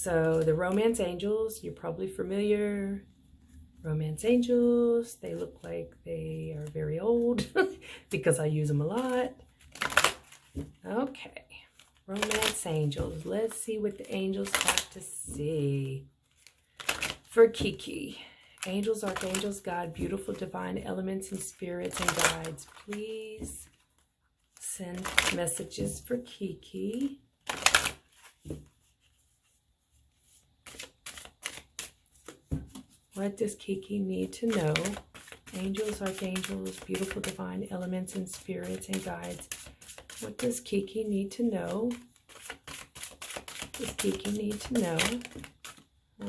So the romance angels, you're probably familiar. Romance angels, they look like they are very old because I use them a lot. Okay, romance angels. Let's see what the angels have to say for Keke. Angels, archangels, God, beautiful divine elements and spirits and guides, please send messages for Keke. What does Keke need to know? Angels, archangels, beautiful divine elements and spirits and guides. What does Keke need to know? What does Keke need to know?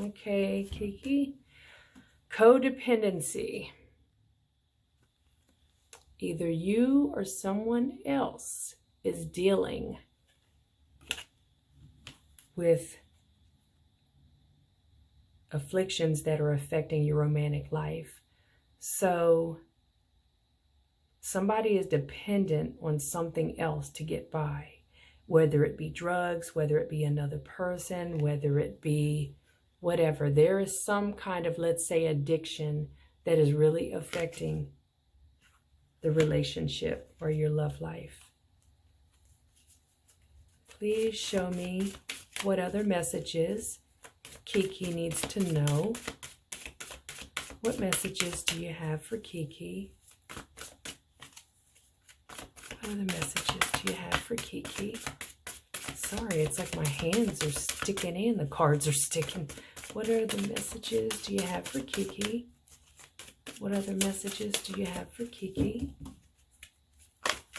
Okay, Keke. Codependency. Either you or someone else is dealing with afflictions that are affecting your romantic life. So somebody is dependent on something else to get by, whether it be drugs, whether it be another person, whether it be whatever. There is some kind of, let's say, addiction that is really affecting the relationship or your love life. Please show me what other messages Keke needs to know. What messages do you have for Keke? What other messages do you have for Keke? Sorry, it's like my hands are sticking in, the cards are sticking. What other messages do you have for Keke? What other messages do you have for Keke?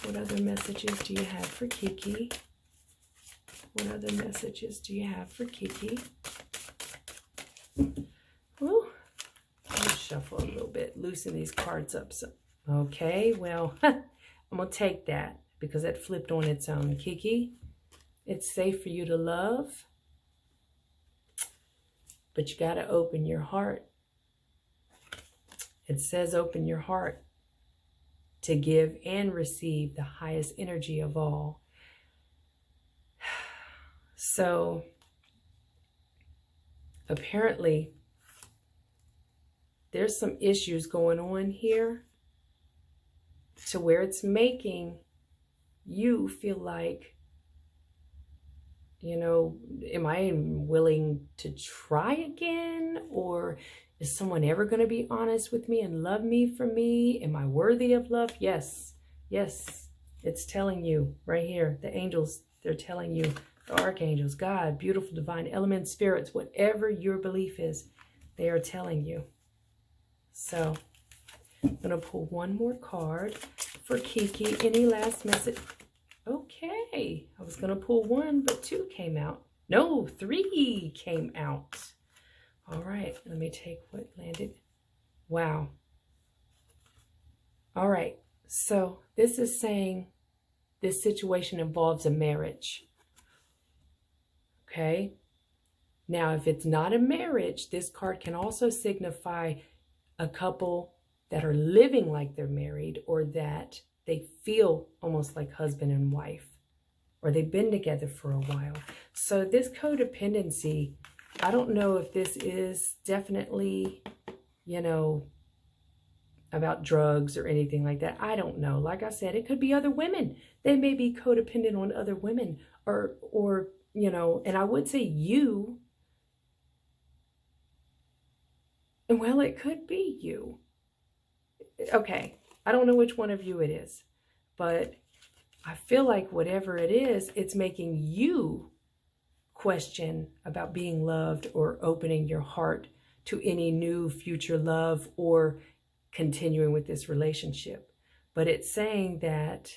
What other messages do you have for Keke? What other messages do you have for Keke? Woo. Let me shuffle a little bit, loosen these cards up. So, okay, well, I'm going to take that because it flipped on its own. Keke, it's safe for you to love, but you got to open your heart. It says open your heart to give and receive the highest energy of all. So apparently there's some issues going on here to where it's making you feel like, you know, am I willing to try again? Or is someone ever going to be honest with me and love me for me? Am I worthy of love? Yes. Yes. It's telling you right here. The angels, they're telling you. The archangels, God, beautiful divine elements, spirits, whatever your belief is, they are telling you. So I'm going to pull one more card for Keke. Any last message? Okay. I was going to pull one, but two came out. No, three came out. All right. Let me take what landed. Wow. All right. So this is saying this situation involves a marriage. Okay. Now, if it's not a marriage, this card can also signify a couple that are living like they're married, or that they feel almost like husband and wife, or they've been together for a while. So this codependency, I don't know if this is definitely, you know, about drugs or anything like that. I don't know. Like I said, it could be other women. They may be codependent on other women, or you know, and I would say you, and well, it could be you. Okay, I don't know which one of you it is, but I feel like whatever it is, it's making you question about being loved or opening your heart to any new future love or continuing with this relationship. But it's saying that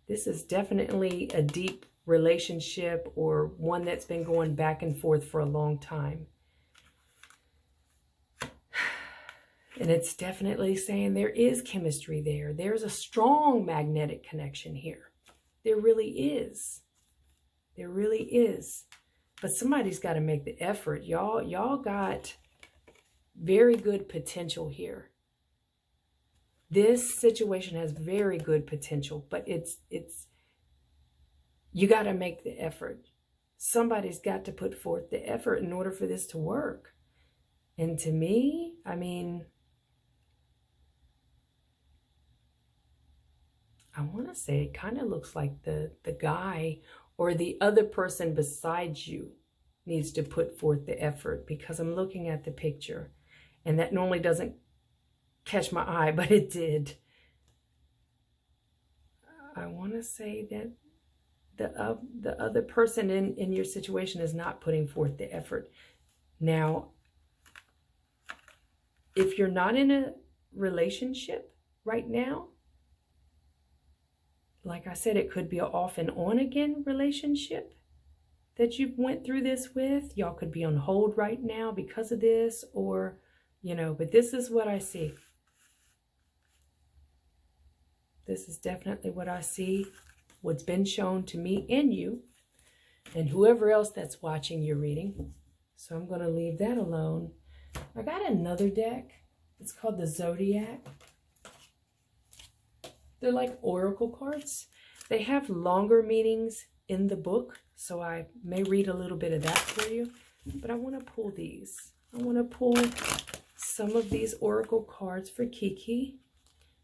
this is definitely a deep relationship, or one that's been going back and forth for a long time. And it's definitely saying there is chemistry there. There's a strong magnetic connection here. There really is. There really is. But somebody's got to make the effort. Y'all got very good potential here. This situation has very good potential, but it's you got to make the effort. somebody's got to put forth the effort in order for this to work. And to me, I mean, I want to say it kind of looks like the guy or the other person beside you needs to put forth the effort, because I'm looking at the picture and that normally doesn't catch my eye, but it did. I want to say that the other person in your situation is not putting forth the effort. Now, if you're not in a relationship right now, like I said, it could be an off and on again relationship that you went through this with. Y'all could be on hold right now because of this, or, you know, but this is what I see. This is definitely what I see, what's been shown to me and you, and whoever else that's watching your reading. So I'm going to leave that alone. I got another deck. It's called the Zodiac. They're like oracle cards. They have longer meanings in the book, so I may read a little bit of that for you. But I want to pull these. I want to pull some of these oracle cards for Keke.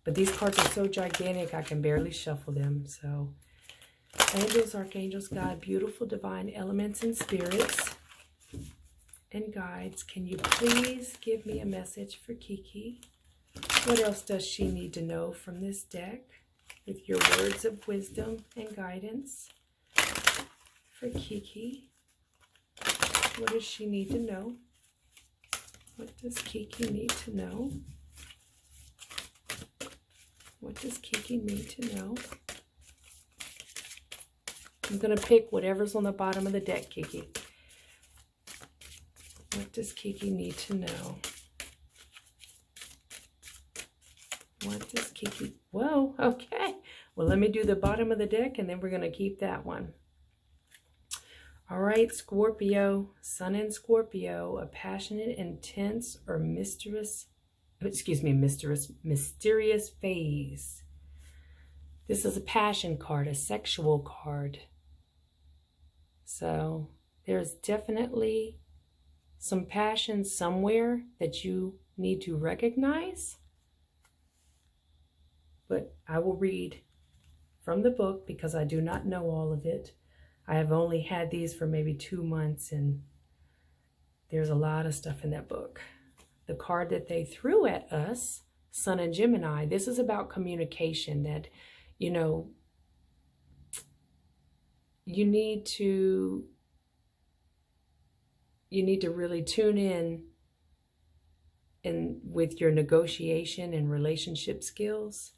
But these cards are so gigantic, I can barely shuffle them. So, angels, archangels, God, beautiful divine elements and spirits and guides, can you please give me a message for Keke? What else does she need to know from this deck with your words of wisdom and guidance for Keke? What does she need to know? What does Keke need to know? What does Keke need to know? I'm going to pick whatever's on the bottom of the deck, Keke. What does Keke need to know? What does Keke... Whoa, okay. Well, let me do the bottom of the deck, and then we're going to keep that one. All right, Scorpio, Sun in Scorpio, a passionate, intense, or mysterious phase. This is a passion card, a sexual card. So there's definitely some passion somewhere that you need to recognize. But I will read from the book because I do not know all of it. I have only had these for maybe 2 months, and there's a lot of stuff in that book. The card that they threw at us, Sun and Gemini, this is about communication, that, you know, you need to really tune in with your negotiation and relationship skills.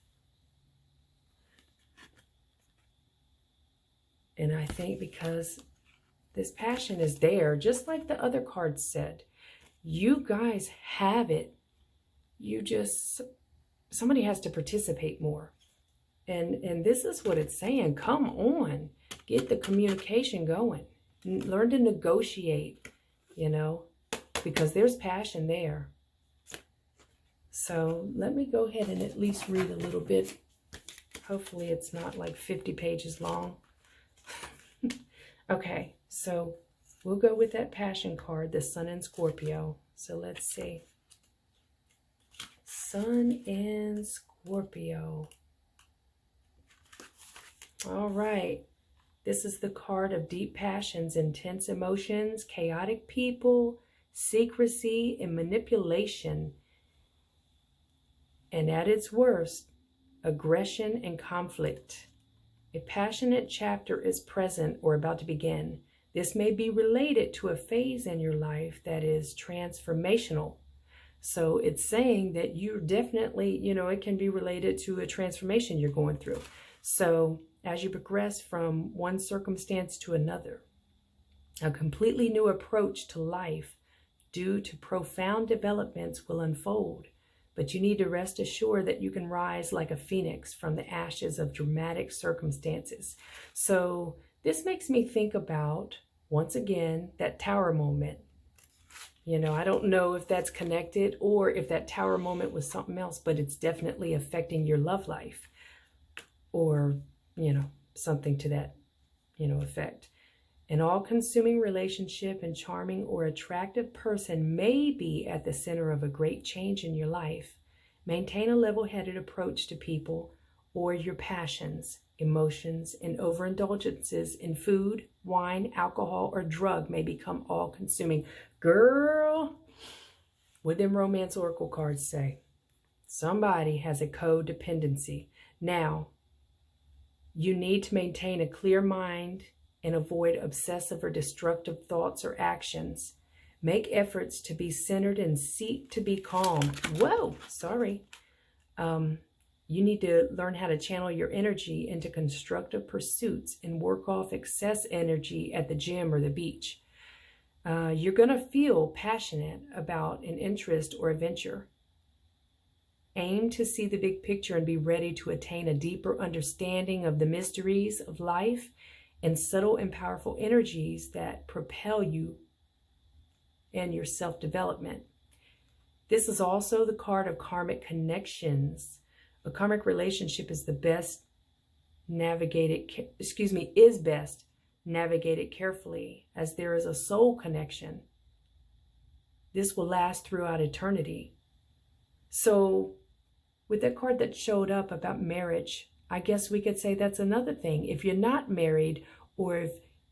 And I think because this passion is there, just like the other cards said, you guys have it. You just, somebody has to participate more. And this is what it's saying. Come on, get the communication going. Learn to negotiate, you know, because there's passion there. So let me go ahead and at least read a little bit. Hopefully it's not like 50 pages long. Okay, so we'll go with that passion card, the Sun in Scorpio. So let's see. Sun in Scorpio. All right. This is the card of deep passions, intense emotions, chaotic people, secrecy, and manipulation. And at its worst, aggression and conflict. A passionate chapter is present or about to begin. This may be related to a phase in your life that is transformational. So it's saying that you're definitely, you know, it can be related to a transformation you're going through. So as you progress from one circumstance to another, a completely new approach to life due to profound developments will unfold. But you need to rest assured that you can rise like a phoenix from the ashes of dramatic circumstances. So this makes me think about, once again, that tower moment. You know, I don't know if that's connected or if that tower moment was something else, but it's definitely affecting your love life or, you know, something to that, you know, effect. An all-consuming relationship and charming or attractive person may be at the center of a great change in your life. Maintain a level-headed approach to people or your passions, emotions, and overindulgences in food, wine, alcohol, or drug may become all-consuming. Girl, what them romance oracle cards say? Somebody has a codependency. Now, you need to maintain a clear mind and avoid obsessive or destructive thoughts or actions. Make efforts to be centered and seek to be calm. Whoa, sorry. You need to learn how to channel your energy into constructive pursuits and work off excess energy at the gym or the beach. You're going to feel passionate about an interest or a venture. Aim to see the big picture and be ready to attain a deeper understanding of the mysteries of life and subtle and powerful energies that propel you and your self-development. This is also the card of karmic connections. A karmic relationship is best navigated carefully, as there is a soul connection. This will last throughout eternity. So with that card that showed up about marriage, I guess we could say that's another thing. If you're not married, or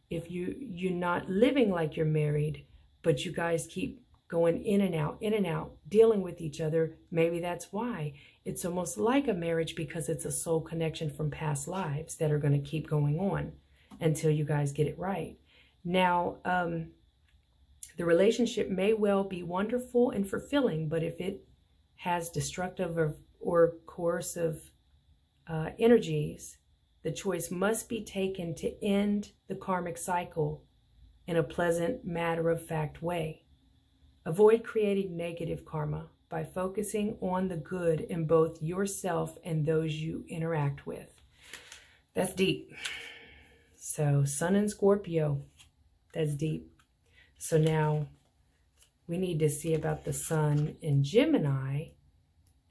if you're not living like you're married, but you guys keep going in and out, dealing with each other, maybe that's why. It's almost like a marriage because it's a soul connection from past lives that are going to keep going on until you guys get it right. Now, the relationship may well be wonderful and fulfilling, but if it has destructive or coercive energies, the choice must be taken to end the karmic cycle in a pleasant, matter-of-fact way. Avoid creating negative karma by focusing on the good in both yourself and those you interact with. That's deep. So, Sun in Scorpio, that's deep. So now we need to see about the Sun in Gemini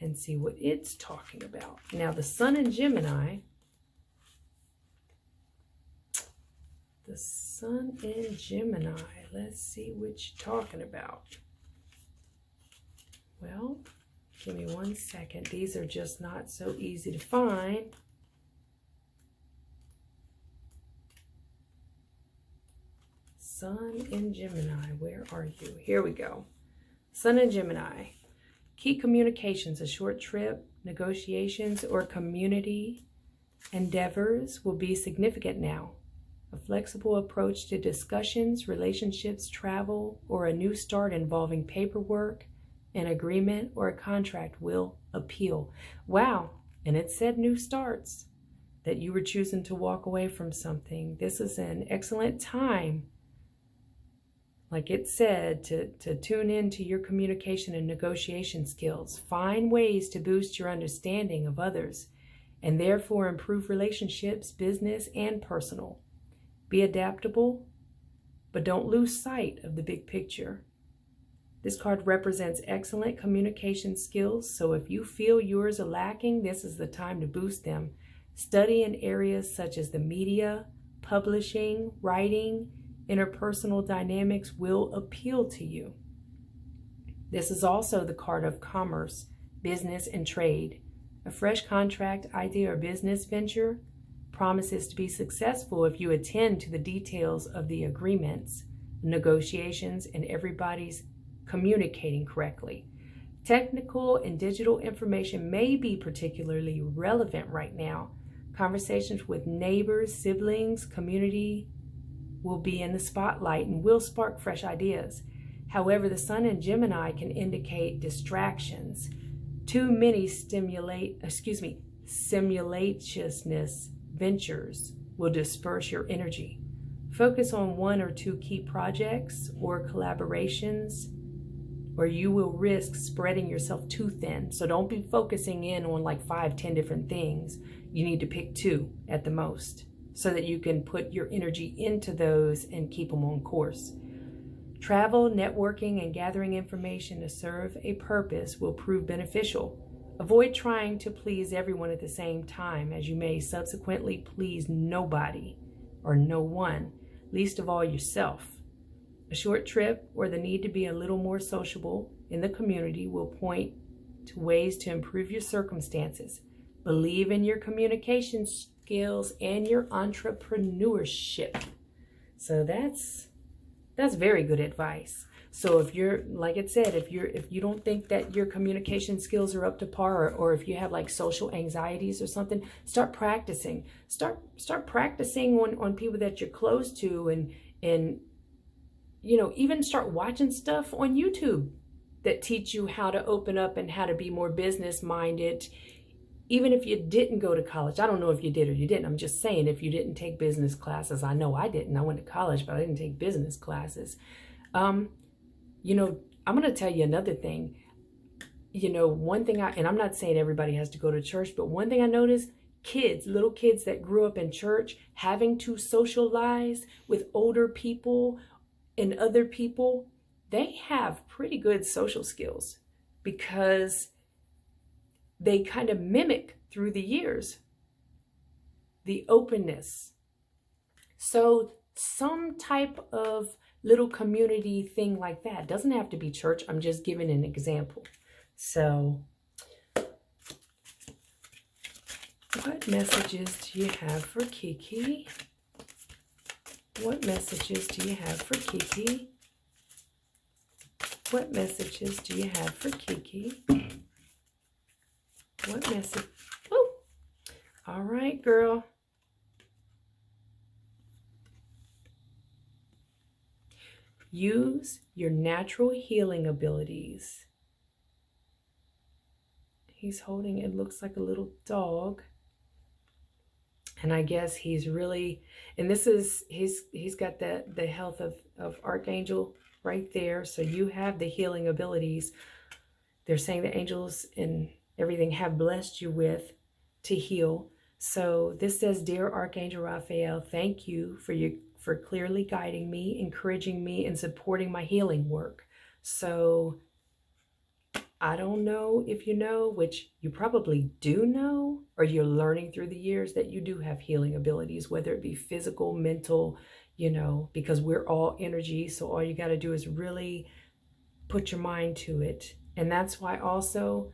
and see what it's talking about. Now, the Sun in Gemini, let's see what you're talking about. Well, give me 1 second. These are just not so easy to find. Sun in Gemini, where are you? Here we go. Sun in Gemini. Key communications, a short trip, negotiations, or community endeavors will be significant now. A flexible approach to discussions, relationships, travel, or a new start involving paperwork, an agreement, or a contract will appeal. Wow. And it said new starts, that you were choosing to walk away from something. This is an excellent time, like it said, to tune into your communication and negotiation skills. Find ways to boost your understanding of others and therefore improve relationships, business, and personal. Be adaptable, but don't lose sight of the big picture. This card represents excellent communication skills, so if you feel yours are lacking, this is the time to boost them. Study in areas such as the media, publishing, writing, interpersonal dynamics will appeal to you. This is also the card of commerce, business, and trade. A fresh contract, idea, or business venture promises to be successful if you attend to the details of the agreements, negotiations, and everybody's communicating correctly. Technical and digital information may be particularly relevant right now. Conversations with neighbors, siblings, community will be in the spotlight and will spark fresh ideas. However, the Sun in Gemini can indicate distractions. Too many simultaneous ventures will disperse your energy. Focus on 1 or 2 key projects or collaborations, or you will risk spreading yourself too thin. So don't be focusing in on like 5-10 different things. You need to pick 2 at the most so that you can put your energy into those and keep them on course. Travel, networking, and gathering information to serve a purpose will prove beneficial. Avoid trying to please everyone at the same time, as you may subsequently please nobody or no one. least of all yourself. A short trip or the need to be a little more sociable in the community will point to ways to improve your circumstances. Believe in your communication skills and your entrepreneurship. So that's very good advice. So if you're, like it said, if you don't think that your communication skills are up to par, or if you have like social anxieties or something, start practicing. Start practicing on people that you're close to, and you know, even start watching stuff on YouTube that teach you how to open up and how to be more business minded. Even if you didn't go to college, I don't know if you did or you didn't. I'm just saying, if you didn't take business classes, I know I didn't. I went to college, but I didn't take business classes. You know, I'm going to tell you another thing. You know, one thing and I'm not saying everybody has to go to church, but one thing I noticed, little kids that grew up in church, having to socialize with older people and other people, they have pretty good social skills because they kind of mimic through the years the openness. So some type of little community thing like that doesn't have to be church. I'm just giving an example. So what messages do you have for Keke? What messages do you have for Keke? What messages do you have for Keke? What message? Oh, all right, girl. Use your natural healing abilities. He's holding, it looks like a little dog. And I guess he's really, and this is, he's got the health of Archangel right there. So you have the healing abilities. They're saying the angels and everything have blessed you with to heal. So this says, Dear Archangel Raphael, thank you for clearly guiding me, encouraging me, and supporting my healing work. So I don't know if you know, which you probably do know, or you're learning through the years, that you do have healing abilities, whether it be physical, mental, you know, because we're all energy. So all you got to do is really put your mind to it. And that's why also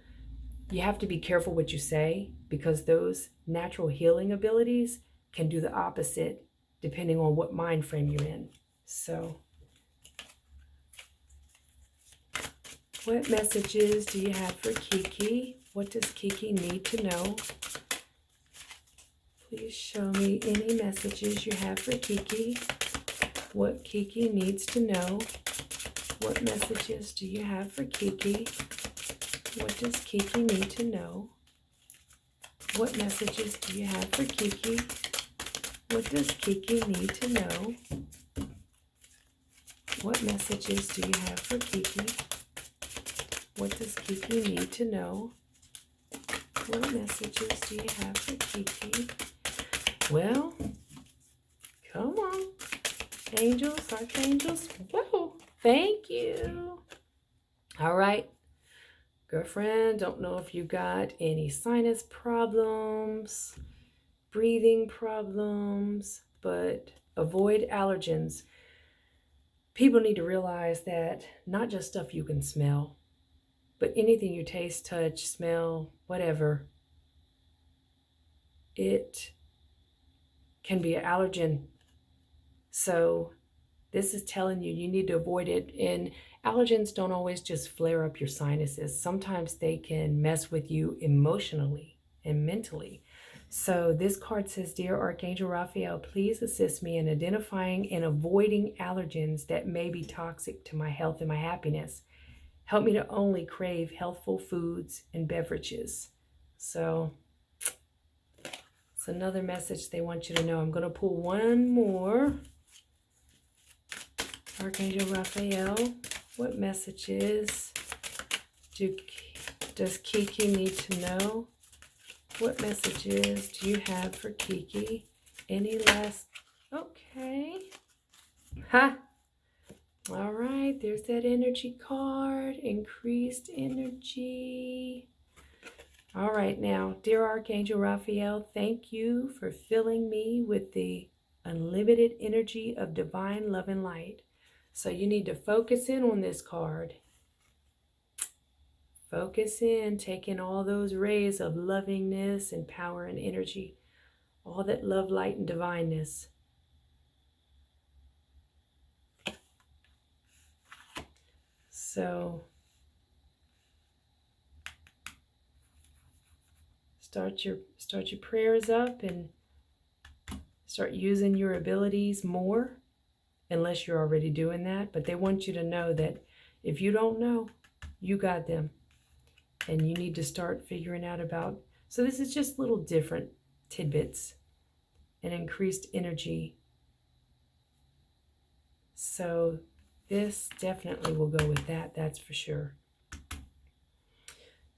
you have to be careful what you say, because those natural healing abilities can do the opposite depending on what mind frame you're in. So what messages do you have for Keke? What does Keke need to know? Please show me any messages you have for Keke. What Keke needs to know. What messages do you have for Keke? What does Keke need to know? What messages do you have for Keke? What does Keke need to know? What messages do you have for Keke? What does Keke need to know? What messages do you have for Keke? Well, come on. Angels, archangels. Whoa, thank you. All right. Girlfriend, don't know if you got any sinus problems, breathing problems, but avoid allergens. People need to realize that not just stuff you can smell, but anything you taste, touch, smell, whatever, it can be an allergen. So this is telling you, you need to avoid it. And allergens don't always just flare up your sinuses. Sometimes they can mess with you emotionally and mentally. So this card says, Dear Archangel Raphael, please assist me in identifying and avoiding allergens that may be toxic to my health and my happiness. Help me to only crave healthful foods and beverages. So it's another message they want you to know. I'm going to pull one more. Archangel Raphael, what messages does Keke need to know? What messages do you have for Keke? Any last? Okay. Ha! All right, there's that energy card. Increased energy. All right, now, dear Archangel Raphael, thank you for filling me with the unlimited energy of divine love and light. So you need to focus in on this card. Focus in, take in all those rays of lovingness and power and energy, all that love, light, and divineness. So start your prayers up and start using your abilities more, unless you're already doing that. But they want you to know that if you don't know, you got them. And you need to start figuring out about, so this is just little different tidbits and increased energy. So this definitely will go with that, that's for sure.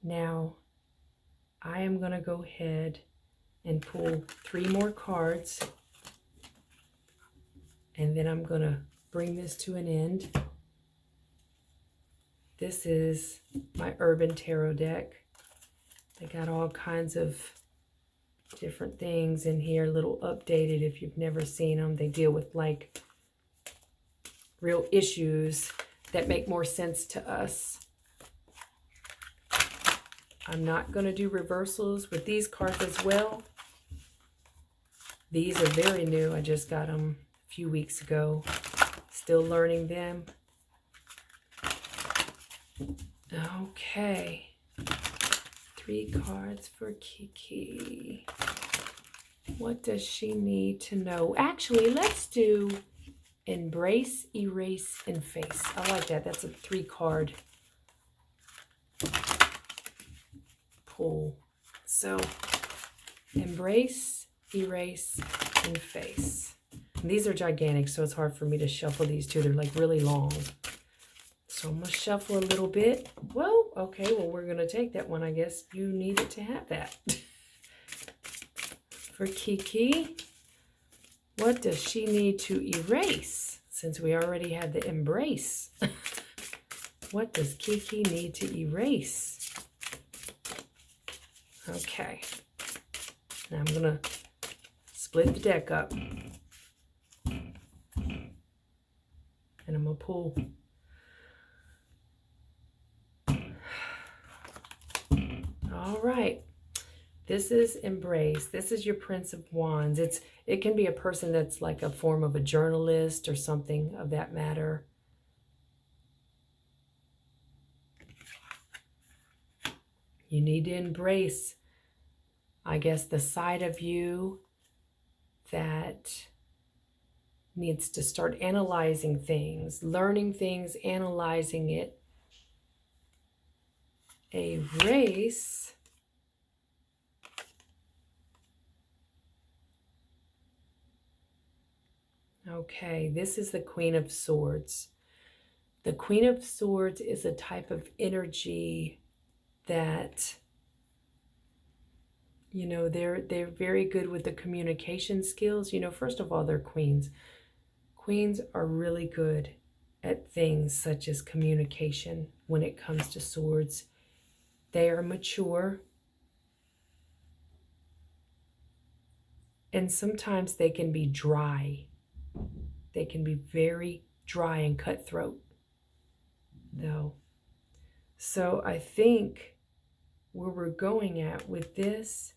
Now, I am going to go ahead and pull 3 more cards. And then I'm going to bring this to an end. This is my Urban Tarot deck. They got all kinds of different things in here, a little updated if you've never seen them. They deal with like real issues that make more sense to us. I'm not going to do reversals with these cards as well. These are very new. I just got them a few weeks ago. Still learning them. Okay. 3 cards for Keke. What does she need to know? Actually, let's do Embrace, Erase, and Face. I like that. That's a 3-card pull. So, Embrace, Erase, and Face. And these are gigantic, so it's hard for me to shuffle these two. They're like really long. So I'm going to shuffle a little bit. Well, okay, well, we're going to take that one. I guess you needed to have that. For Keke, what does she need to erase? Since we already had the embrace. What does Keke need to erase? Okay. Now I'm going to split the deck up. And I'm going to pull. All right. This is Embrace. This is your Prince of Wands. It can be a person that's like a form of a journalist or something of that matter. You need to embrace, I guess, the side of you that needs to start analyzing things, learning things, analyzing it. Erase. Okay, this is the Queen of Swords. The Queen of Swords is a type of energy that, you know, they're very good with the communication skills. You know, first of all, they're queens. Queens are really good at things such as communication when it comes to swords. They are mature. And sometimes they can be dry. They can be very dry and cutthroat, though. So I think where we're going at with this,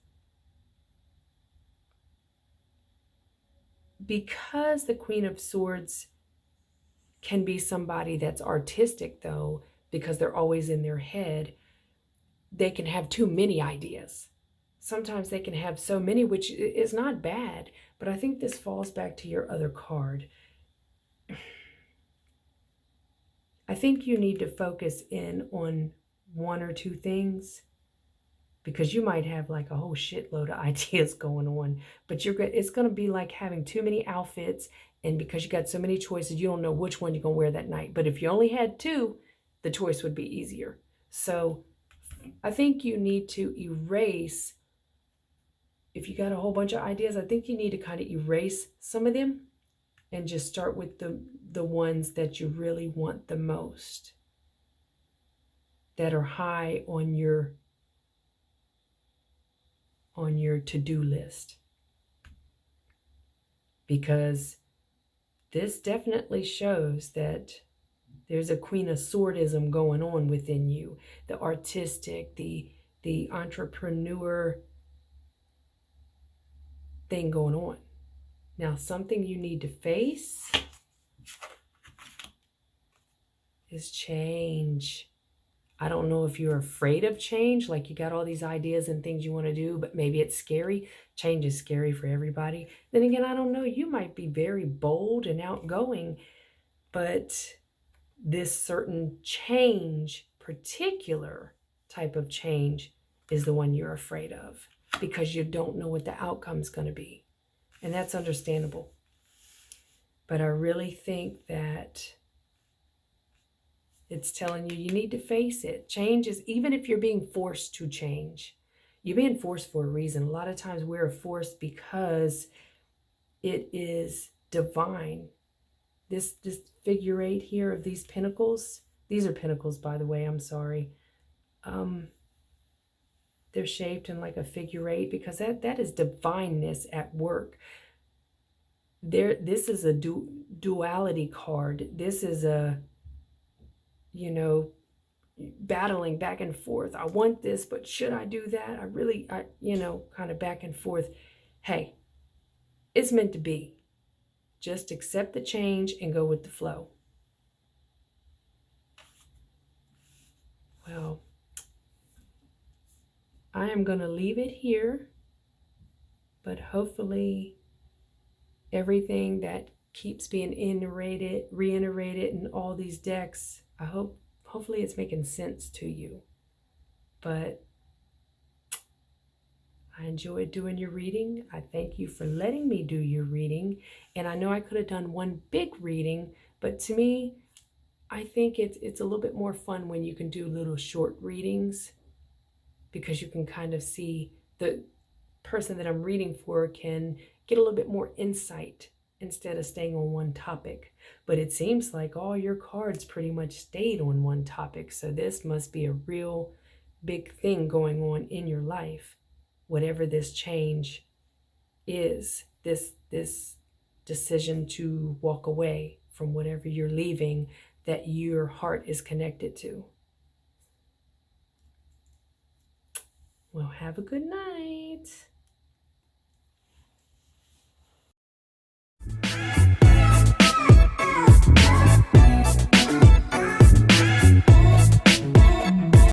because the Queen of Swords can be somebody that's artistic, though, because they're always in their head, they can have too many ideas. Sometimes they can have so many, which is not bad, but I think this falls back to your other card. I think you need to focus in on 1 or 2 things, because you might have like a whole shitload of ideas going on, but it's going to be like having too many outfits, and because you got so many choices, you don't know which one you're going to wear that night. But if you only had 2, the choice would be easier. So I think you need to erase, if you got a whole bunch of ideas, I think you need to kind of erase some of them and just start with the ones that you really want the most, that are high on your to-do list. because this definitely shows that there's a Queen of Swordism going on within you. The artistic, the entrepreneur thing going on. Now, something you need to face is change. I don't know if you're afraid of change, like you got all these ideas and things you want to do, but maybe it's scary. Change is scary for everybody. Then again, I don't know. You might be very bold and outgoing, but this certain change, particular type of change, is the one you're afraid of because you don't know what the outcome's going to be. And that's understandable. But I really think that it's telling you, you need to face it. Change is, even if you're being forced to change, you're being forced for a reason. A lot of times we're forced because it is divine. This figure 8 here of these pentacles, these are pentacles, by the way, I'm sorry. They're shaped in like a figure 8 because that is divineness at work. This is a duality card. This is a, you know, battling back and forth. I want this, but should I do that? You know, kind of back and forth. Hey, it's meant to be. Just accept the change and go with the flow. Well, I am going to leave it here, but hopefully everything that keeps being reiterated in all these decks, hopefully it's making sense to you. But I enjoyed doing your reading. I thank you for letting me do your reading. And I know I could have done one big reading, but to me, I think it's a little bit more fun when you can do little short readings, because you can kind of see the person that I'm reading for can get a little bit more insight instead of staying on one topic. But it seems like all your cards pretty much stayed on one topic. So this must be a real big thing going on in your life. Whatever this change is, this decision to walk away from whatever you're leaving that your heart is connected to. Well, have a good night.